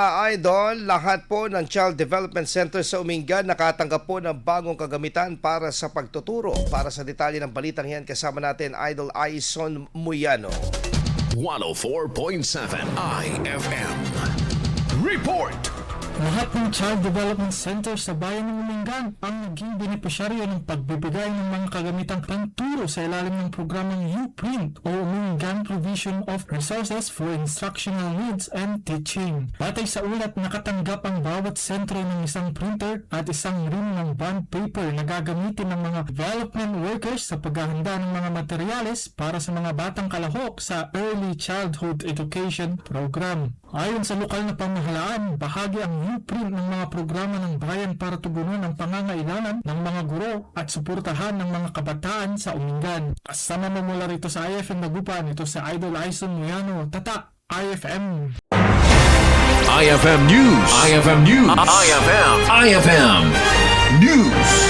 Idol, lahat po ng Child Development Center sa Umingan nakatanggap po ng bagong kagamitan para sa pagtuturo. Para sa detalye ng balitang yan, kasama natin Idol Aison Muyano. 104.7 IFM Report. Lahat ng Child Development Center sa bayan ng Umingan ang naging benepisyaryo ng pagbibigay ng mga kagamitang panturo sa ilalim ng programang U-Print o Umingan Provision of Resources for Instructional Needs and Teaching. Batay sa ulat, nakatanggap ang bawat sentro ng isang printer at isang rim ng bond paper na gagamitin ng mga development workers sa paghahanda ng mga materyales para sa mga batang kalahok sa Early Childhood Education Program. Ayon sa lokal na pamahalaan, bahagi ang U-Print ng mga programa ng bayan para tugunan ang pangangailangan ng mga guro at suportahan ng mga kabataan sa Umingan. Kasama mo mula rito sa IFM Dagupan, ito sa Idol Aison Muyano, Tatak, IFM. IFM News. IFM News. IFM News.